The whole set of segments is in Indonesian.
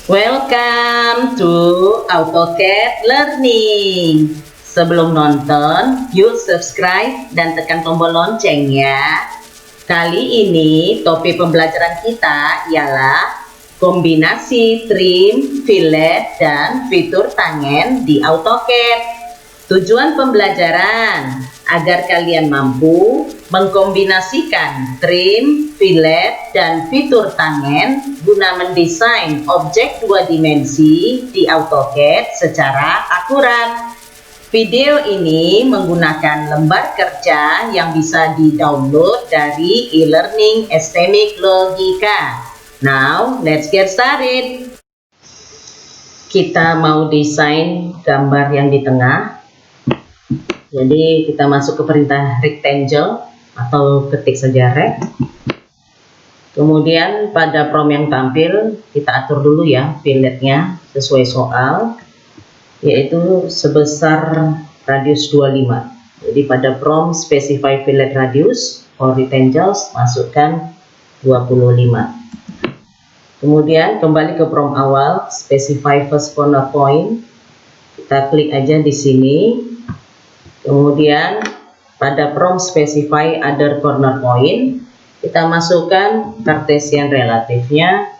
Welcome to AutoCAD Learning. Sebelum nonton, yuk subscribe dan tekan tombol lonceng ya. Kali ini topik pembelajaran kita ialah kombinasi trim, fillet, dan fitur tangen di AutoCAD. Tujuan pembelajaran agar kalian mampu mengkombinasikan trim, fillet, dan fitur tangen guna mendesain objek dua dimensi di AutoCAD secara akurat. Video ini menggunakan lembar kerja yang bisa di-download dari e-learning Estetik Logika. Now, let's get started. Kita mau desain gambar yang di tengah. Jadi kita masuk ke perintah rectangle atau ketik saja rect. Kemudian pada prom yang tampil kita atur dulu ya filletnya sesuai soal, yaitu sebesar radius 25. Jadi pada prom specify fillet radius or rectangles masukkan 25. Kemudian kembali ke prom awal, specify first corner point. Kita klik aja di sini. Kemudian pada prompt specify other corner point, kita masukkan Cartesian relatifnya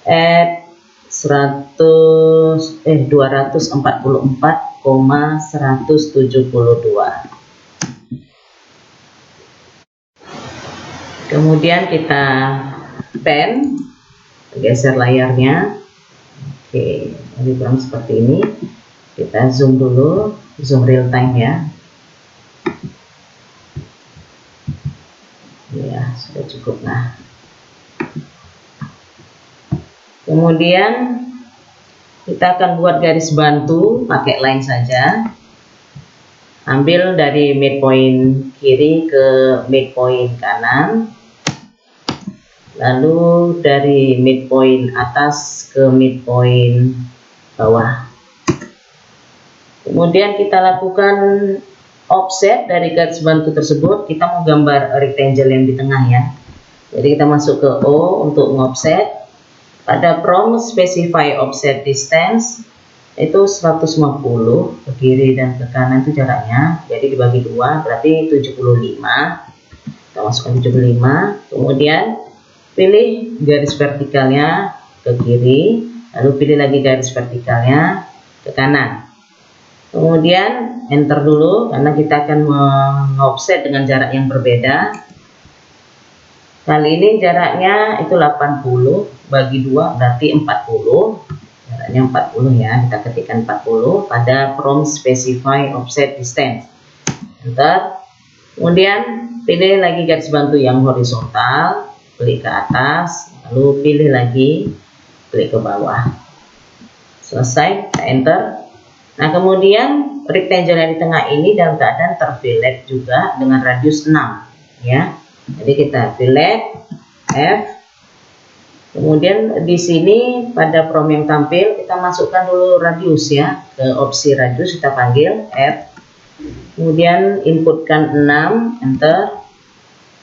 at 244,172. Kemudian kita pen, geser layarnya. Oke, jadi prompt seperti ini. Kita zoom dulu, zoom real time ya. Ya, sudah cukup. Nah, kemudian kita akan buat garis bantu pakai line saja. Ambil dari midpoint kiri ke midpoint kanan, lalu dari midpoint atas ke midpoint bawah. Kemudian kita lakukan offset dari garis bantu tersebut. Kita mau gambar rectangle yang di tengah ya. Jadi kita masuk ke O untuk offset. Pada prompt specify offset distance itu 150 ke kiri dan ke kanan itu jaraknya. Jadi dibagi dua berarti 75. Kita masukkan 75. Kemudian pilih garis vertikalnya ke kiri, lalu pilih lagi garis vertikalnya ke kanan. Kemudian enter dulu karena kita akan meng-offset dengan jarak yang berbeda. Kali ini jaraknya itu 80 bagi 2 berarti 40. Jaraknya 40 ya, kita ketikkan 40 pada prompt specify offset distance. Enter. Kemudian pilih lagi garis bantu yang horizontal, klik ke atas, lalu pilih lagi, klik ke bawah. Selesai, kita enter. Nah, kemudian rectangle yang di tengah ini dalam keadaan terfillet juga dengan radius 6 ya. Jadi kita fillet F. Kemudian di sini pada prom yang tampil kita masukkan dulu radius ya. Ke opsi radius kita panggil F. Kemudian inputkan 6, enter.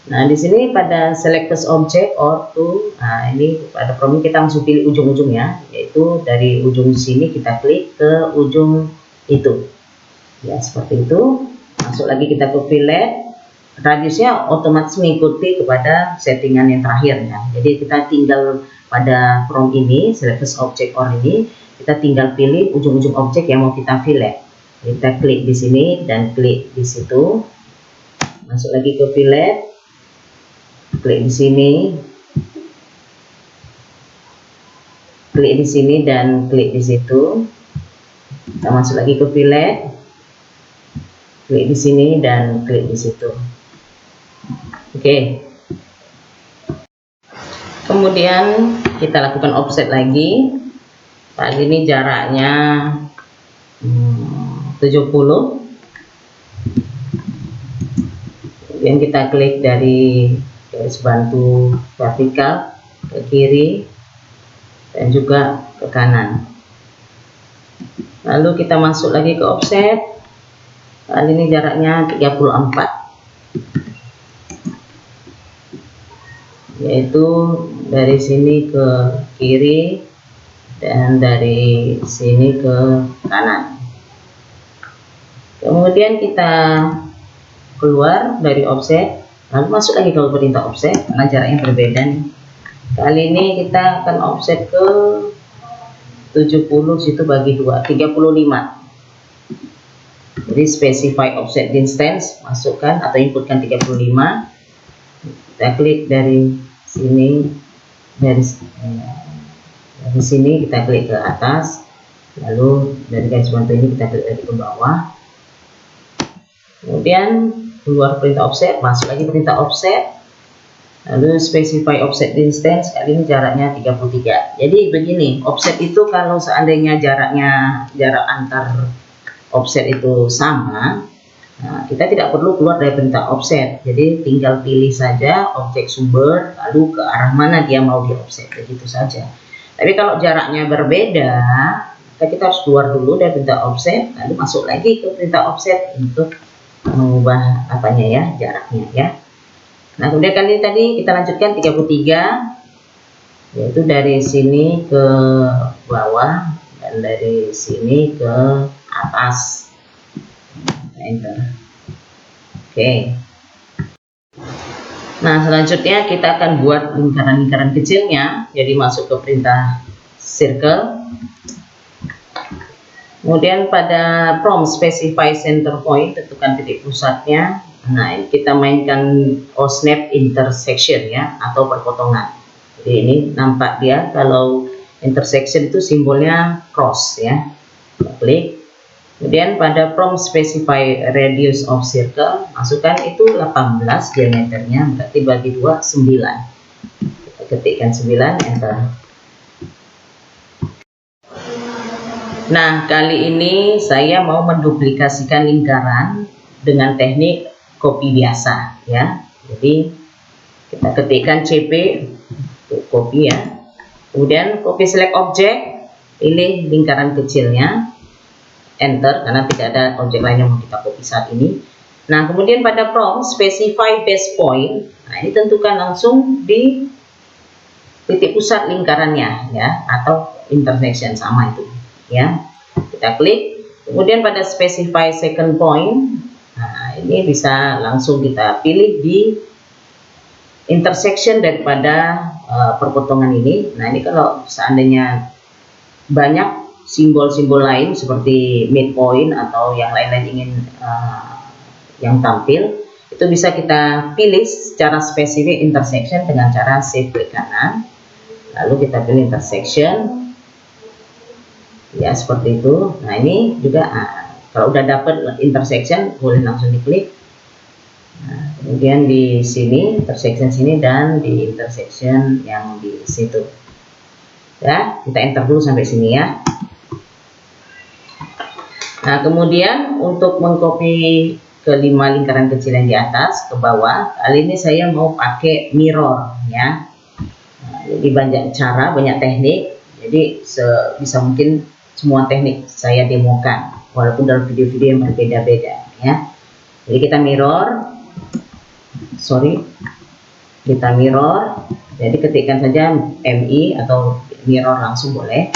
Nah, di sini pada select as object or to. Nah, ini pada prom ini kita langsung pilih ujung-ujung ya, yaitu dari ujung sini kita klik ke ujung itu. Ya, seperti itu. Masuk lagi kita ke fillet. Radiusnya otomatis mengikuti kepada settingan yang terakhir ya. Jadi kita tinggal pada prom ini, select as object or ini, kita tinggal pilih ujung-ujung objek yang mau kita fillet. Jadi kita klik di sini dan klik di situ. Masuk lagi ke fillet. Klik di sini, klik di sini dan klik di situ. Kita masuk lagi ke fillet, klik di sini dan klik di situ. Oke. Kemudian kita lakukan offset lagi. Kali ini jaraknya 70. Kemudian kita klik dari garis bantu vertikal ke kiri dan juga ke kanan. Lalu kita masuk lagi ke offset. Kali ini jaraknya 34, yaitu dari sini ke kiri dan dari sini ke kanan. Kemudian kita keluar dari offset, lalu masuk lagi ke perintah offset karena jaraknya berbeda nih. Kali ini kita akan offset ke 70, situ bagi 2, 35. Jadi specify offset distance, masukkan atau inputkan 35. Kita klik dari sini, dari sini kita klik ke atas, lalu dari garis bantu ini kita klik dari ke bawah. Kemudian keluar perintah offset, masuk lagi perintah offset, lalu specify offset distance, kali ini jaraknya 33. Jadi begini, offset itu kalau seandainya jarak antar offset itu sama, nah, kita tidak perlu keluar dari perintah offset. Jadi tinggal pilih saja objek sumber, lalu ke arah mana dia mau di offset, begitu saja. Tapi kalau jaraknya berbeda, kita harus keluar dulu dari perintah offset, lalu masuk lagi ke perintah offset untuk mengubah apanya ya, jaraknya ya. Nah, kemudian kali tadi kita lanjutkan 33, yaitu dari sini ke bawah dan dari sini ke atas. Enter. Oke. Nah, selanjutnya kita akan buat lingkaran-lingkaran kecilnya. Jadi masuk ke perintah circle. Kemudian pada prompt specify center point, tentukan titik pusatnya. Nah, ini kita mainkan snap intersection ya, atau perpotongan. Jadi ini nampak dia kalau intersection itu simbolnya cross ya. Kita klik. Kemudian pada prompt specify radius of circle, masukkan itu 18 diameternya, berarti bagi 2 9. Kita ketikkan 9, enter. Nah, kali ini saya mau menduplikasikan lingkaran dengan teknik copy biasa ya. Jadi kita ketikkan CP untuk copy ya. Kemudian copy select object, pilih lingkaran kecilnya, enter karena tidak ada objek lain yang mau kita copy saat ini. Nah, kemudian pada prompt specify base point. Nah, ini tentukan langsung di titik pusat lingkarannya ya, atau intersection, sama itu ya. Kita klik. Kemudian pada specify second point, nah ini bisa langsung kita pilih di intersection daripada perpotongan ini. Nah, ini kalau seandainya banyak simbol-simbol lain seperti midpoint atau yang lain-lain ingin yang tampil, itu bisa kita pilih secara spesifik intersection dengan cara shift klik kanan, lalu kita pilih intersection ya, seperti itu. Nah, ini juga kalau udah dapat intersection boleh langsung diklik. Nah, kemudian di sini intersection sini dan di intersection yang di situ ya, kita enter dulu sampai sini ya. Nah, kemudian untuk mengcopy ke 5 lingkaran kecil yang di atas ke bawah, kali ini saya mau pakai mirror ya. Nah, jadi banyak cara, banyak teknik, jadi sebisa mungkin semua teknik saya demokan walaupun dalam video-video yang berbeda-beda ya. Jadi kita mirror, jadi ketikkan saja MI atau mirror langsung boleh.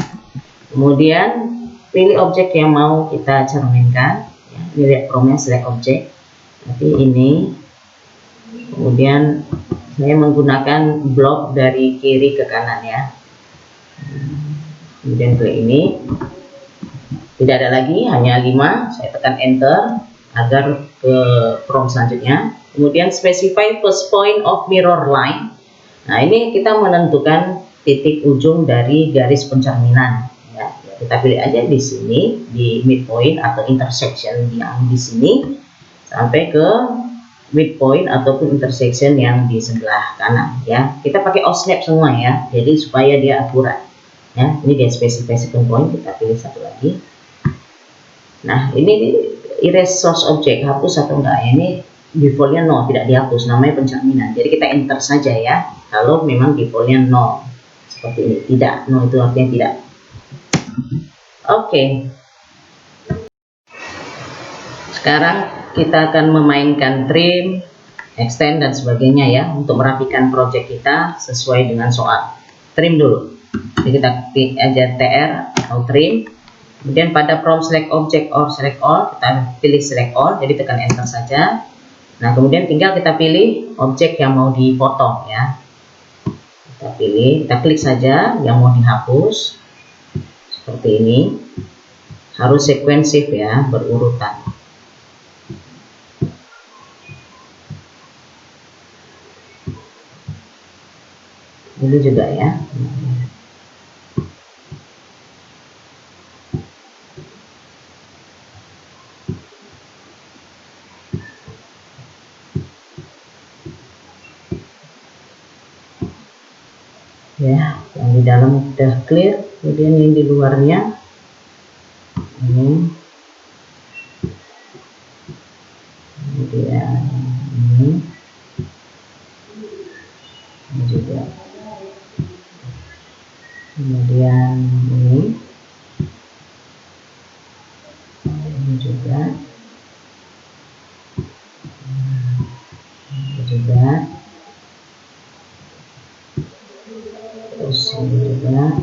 Kemudian pilih objek yang mau kita cerminkan ya. Ini lihat promnya select object, tapi ini. Kemudian saya menggunakan blok dari kiri ke kanan ya. Kemudian klik ini, tidak ada lagi, hanya 5. Saya tekan enter agar ke prompt selanjutnya. Kemudian specify first point of mirror line. Nah, ini kita menentukan titik ujung dari garis pencerminan ya. Kita pilih aja di sini, di midpoint atau intersection yang di sini sampai ke midpoint ataupun intersection yang di sebelah kanan ya. Kita pakai snap semua ya, jadi supaya dia akurat ya. Ini dia specify second point, kita pilih satu lagi. Nah, ini erase source object, hapus atau enggak ya. Ini defaultnya no, tidak dihapus, namanya pencerminan. Jadi kita enter saja ya, kalau memang defaultnya no seperti ini. Tidak, no itu artinya tidak. Oke. Sekarang kita akan memainkan trim, extend dan sebagainya ya, untuk merapikan project kita sesuai dengan soal. Trim dulu. Jadi kita klik aja TR atau trim. Kemudian pada prompt select object or select all, kita pilih select all, jadi tekan enter saja. Nah, kemudian tinggal kita pilih objek yang mau dipotong ya. Kita pilih, kita klik saja yang mau dihapus. Seperti ini. Harus sekuensif ya, berurutan. Ini juga ya. Ya, yang di dalam udah clear, kemudian yang di luarnya ini, kemudian ini juga, kemudian ini juga, terus ini juga.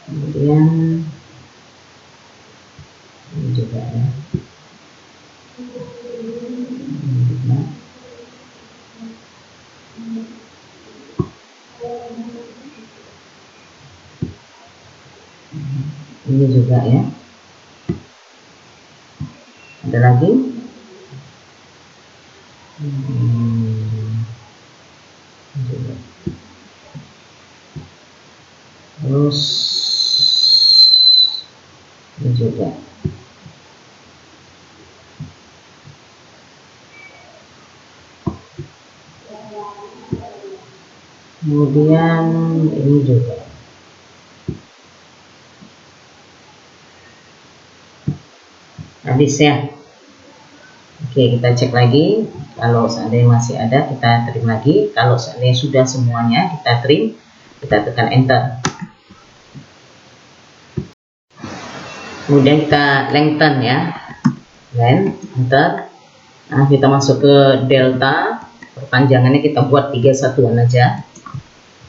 Kemudian ini juga ya. Ini juga ya. Ada lagi. Juga. Terus ini juga. Kemudian ini juga. Habis ya. Oke, kita cek lagi. Kalau seandainya masih ada, kita trim lagi. Kalau seandainya sudah semuanya, kita trim, kita tekan enter. Kemudian kita lengthen ya, enter. Nah, kita masuk ke delta, perpanjangannya kita buat 3 satuan aja.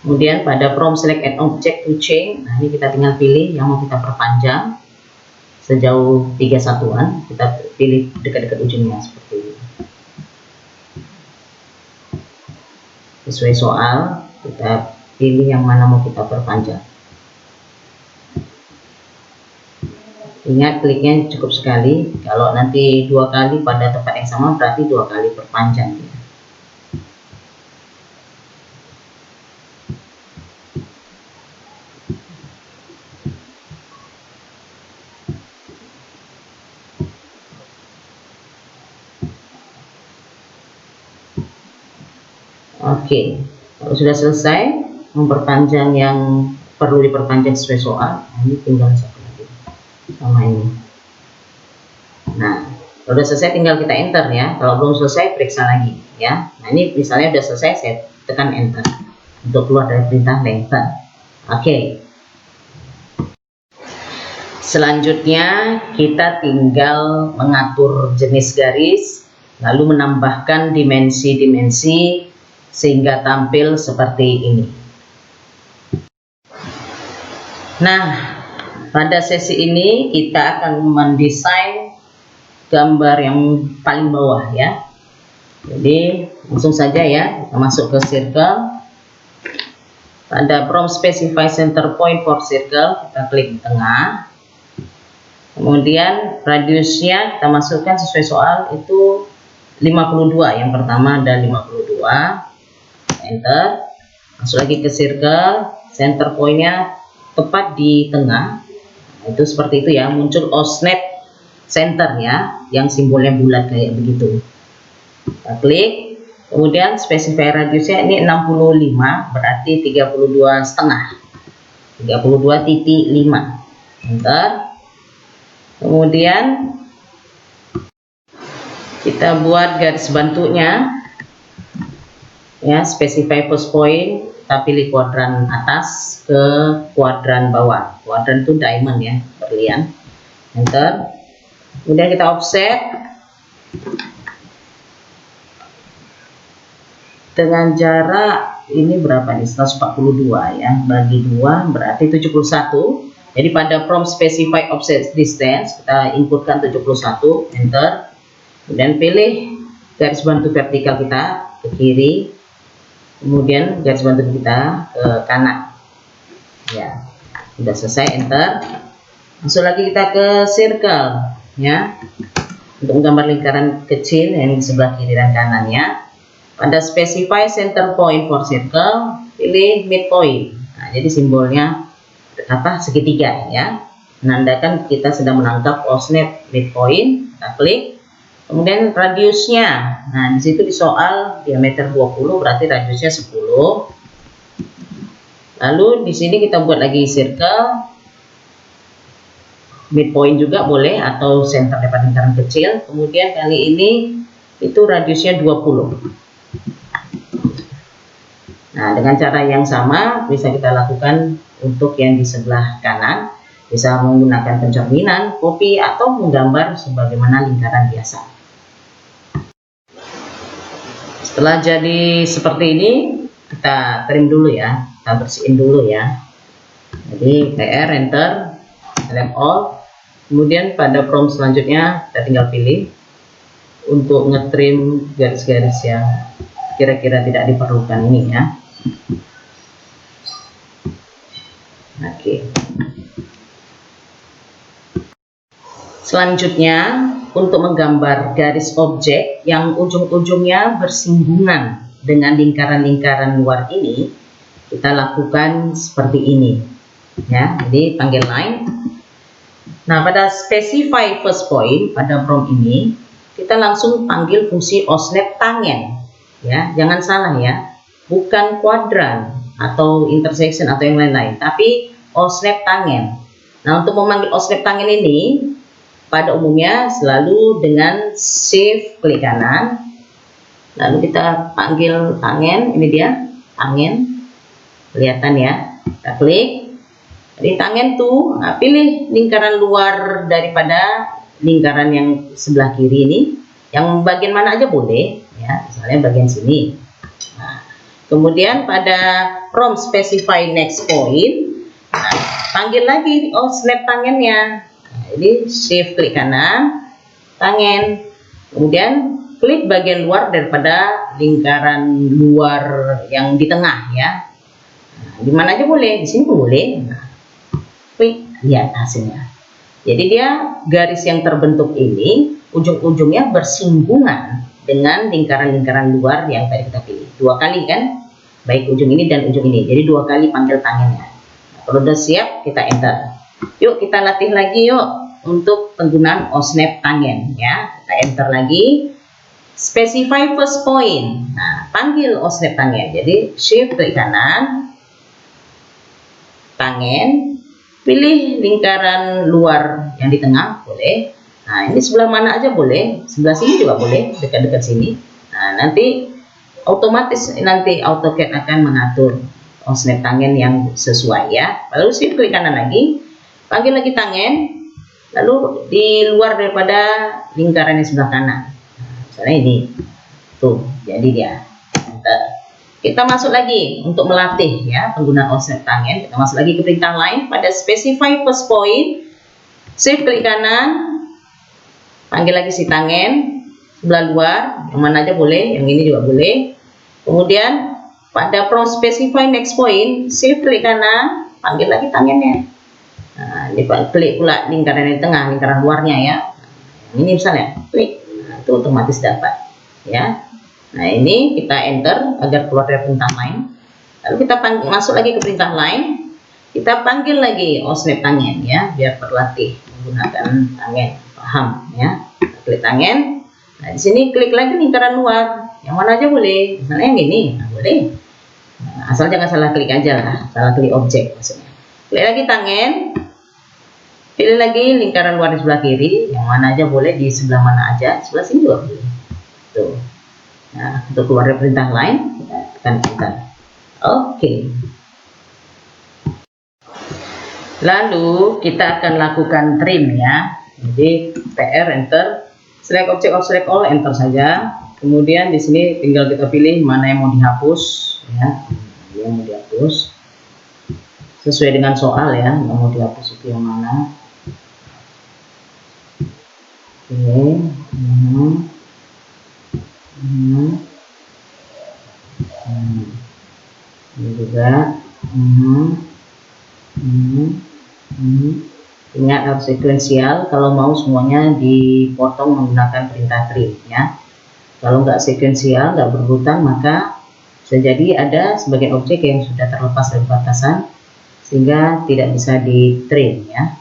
Kemudian pada prompt select an object to change, nah ini kita tinggal pilih yang mau kita perpanjang sejauh 3 satuan, kita pilih dekat-dekat ujungnya seperti ini. Sesuai soal, kita pilih yang mana mau kita perpanjang. Ingat, kliknya cukup sekali. Kalau nanti 2 kali pada tempat yang sama, berarti 2 kali perpanjang. Oke, kalau sudah selesai memperpanjang yang perlu diperpanjang sesuai soal, ini tinggal satu lagi sama ini. Nah, kalau sudah selesai tinggal kita enter ya. Kalau belum selesai periksa lagi ya. Nah, ini misalnya sudah selesai, saya tekan enter untuk keluar dari perintah lengthen. Oke. Selanjutnya kita tinggal mengatur jenis garis, lalu menambahkan dimensi-dimensi sehingga tampil seperti ini. Nah, pada sesi ini kita akan mendesain gambar yang paling bawah ya. Jadi langsung saja ya, kita masuk ke circle. Pada prompt specify center point for circle, kita klik di tengah. Kemudian radiusnya kita masukkan sesuai soal, itu 52. Yang pertama ada 52. Enter. Masuk lagi ke circle, center pointnya tepat di tengah. Nah, itu seperti itu ya, muncul osnet centernya yang simbolnya bulat kayak begitu. Kita klik, kemudian specify radiusnya ini 65, berarti 32,5. 32,5. Enter. Kemudian kita buat garis bantunya ya, specify post point, kita pilih kuadran atas ke kuadran bawah. Kuadran itu diamond ya, berlian. Enter. Kemudian kita offset dengan jarak ini berapa nih, 142 ya, bagi 2 berarti 71. Jadi pada prompt specify offset distance kita inputkan 71, enter, kemudian pilih garis bantu vertikal kita ke kiri, kemudian garis bantu kita ke kanan ya. Sudah selesai, enter. Masuk lagi kita ke circle ya, untuk menggambar lingkaran kecil yang di sebelah kiri dan kanannya. Pada specify center point for circle, pilih midpoint. Nah, jadi simbolnya apa, segitiga ya, menandakan kita sedang menangkap osnap midpoint. Kita klik, kemudian radiusnya. Nah, di situ di soal diameter 20 berarti radiusnya 10. Lalu di sini kita buat lagi circle, midpoint juga boleh atau center dapat lingkaran kecil. Kemudian kali ini itu radiusnya 20. Nah, dengan cara yang sama bisa kita lakukan untuk yang di sebelah kanan, bisa menggunakan pencerminan, copy, atau menggambar sebagaimana lingkaran biasa. Setelah jadi seperti ini, kita trim dulu ya, kita bersihin dulu ya. Jadi PR, enter, select all, kemudian pada prompt selanjutnya kita tinggal pilih untuk ngetrim garis-garis yang kira-kira tidak diperlukan ini ya. Oke. Selanjutnya, untuk menggambar garis objek yang ujung-ujungnya bersinggungan dengan lingkaran-lingkaran luar ini, kita lakukan seperti ini ya. Jadi panggil line. Nah, pada specify first point pada prompt ini kita langsung panggil fungsi osnap tangen ya, jangan salah ya, bukan kuadran atau intersection atau yang lain-lain, tapi osnap tangen. Nah, untuk memanggil osnap tangen ini pada umumnya selalu dengan shift klik kanan, lalu kita panggil tangen. Ini dia tangen, kelihatan ya, kita klik. Jadi tangen tuh, nah, pilih lingkaran luar daripada lingkaran yang sebelah kiri ini, yang bagian mana aja boleh ya, misalnya bagian sini. Nah, kemudian pada prompt specify next point, nah, panggil lagi osnap tangennya. Nah, jadi shift klik kanan, tangen, kemudian klik bagian luar daripada lingkaran luar yang di tengah ya. Nah, di mana aja boleh, di sini pun boleh. Nah, klik, lihat hasilnya. Jadi dia garis yang terbentuk ini ujung-ujungnya bersinggungan dengan lingkaran-lingkaran luar yang tadi kita pilih. 2 kali kan, baik ujung ini dan ujung ini. Jadi 2 kali panggil tangannya. Nah, kalau udah siap kita enter. Yuk kita latih lagi yuk untuk penggunaan osnap tangen ya. Kita enter lagi. Specify first point. Nah, panggil osnap tangen. Jadi shift klik kanan, tangen, pilih lingkaran luar yang di tengah boleh. Nah, ini sebelah mana aja boleh, sebelah sini juga boleh, dekat-dekat sini. Nah, nanti otomatis nanti AutoCAD akan mengatur osnap tangen yang sesuai ya. Lalu shift klik kanan lagi, panggil lagi tangen, lalu di luar daripada lingkaran yang sebelah kanan. Nah, misalnya ini tuh, jadi dia kita masuk lagi untuk melatih ya penggunaan osnap tangen. Kita masuk lagi ke perintah lain pada specify first point, shift klik kanan, panggil lagi si tangen sebelah luar, yang mana aja boleh, yang ini juga boleh. Kemudian pada prompt specify next point, shift klik kanan, panggil lagi tangennya. Nah, ini klik pula lingkaran di tengah, lingkaran luarnya ya. Ini misalnya klik, nah, itu otomatis dapat ya. Nah, ini kita enter agar keluar dari perintah lain. Lalu kita masuk lagi ke perintah lain. Kita panggil lagi osnap tangen ya, biar berlatih menggunakan tangen. Paham ya? Kita klik tangen. Nah, di sini klik lagi lingkaran luar. Yang mana aja boleh. Misalnya yang ini, nah, boleh. Nah, asal jangan salah klik aja lah, salah klik objek maksudnya. Klik lagi tangen. Pilih lagi lingkaran luar di sebelah kiri. Yang mana aja boleh, di sebelah mana aja. Sebelah sini juga boleh. Tuh. Nah, untuk keluar dari perintah lain, kita tekan enter. Oke. Lalu kita akan lakukan trim ya. Jadi PR enter, select object or select all, enter saja. Kemudian di sini tinggal kita pilih mana yang mau dihapus, ya. Yang mau dihapus sesuai dengan soal ya, yang mau dihapus itu yang mana. Oke. Ini juga. Ingat harus sekuensial kalau mau semuanya dipotong menggunakan perintah trim ya. Kalau nggak sekuensial, nggak berurutan, maka bisa jadi ada sebagian objek yang sudah terlepas dari batasan sehingga tidak bisa di trim ya.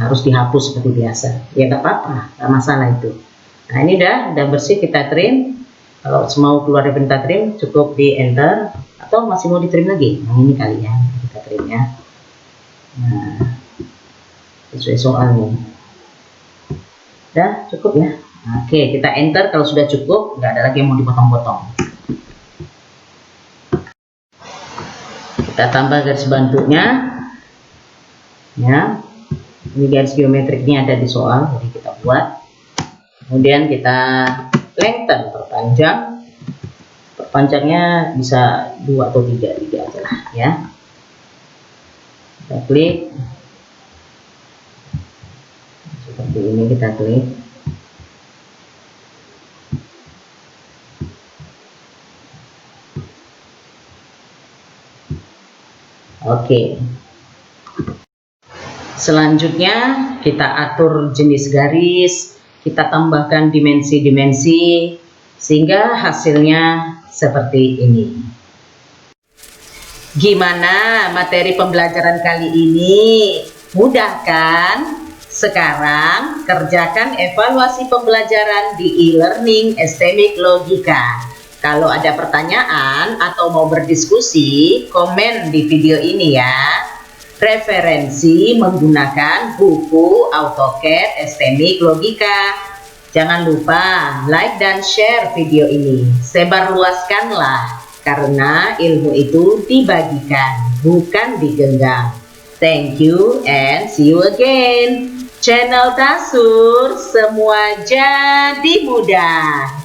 Harus dihapus seperti biasa. Ya nggak apa-apa, nggak masalah itu. Nah ini udah bersih, kita trim. Kalau mau keluar dari perintah trim cukup di enter, atau masih mau di trim lagi. Nah ini kali ya kita trim ya. Nah sesuai soal nih. Udah cukup ya. Oke, kita enter kalau sudah cukup, nggak ada lagi yang mau dipotong-potong. Kita tambah garis bantunya, ya. Ini garis geometriknya ada di soal, jadi kita buat. Kemudian kita lengthen, perpanjangnya bisa 2 atau 3 aja lah, ya. Kita klik, seperti ini kita klik. Oke. Selanjutnya kita atur jenis garis, kita tambahkan dimensi-dimensi sehingga hasilnya seperti ini. Gimana materi pembelajaran kali ini? Mudah kan? Sekarang kerjakan evaluasi pembelajaran di e-learning STMIC Logika. Kalau ada pertanyaan atau mau berdiskusi, komen di video ini ya. Referensi menggunakan buku AutoCAD STMIC Logika. Jangan lupa like dan share video ini. Sebarluaskanlah, karena ilmu itu dibagikan, bukan digenggam. Thank you and see you again. Channel Tasur, semua jadi mudah.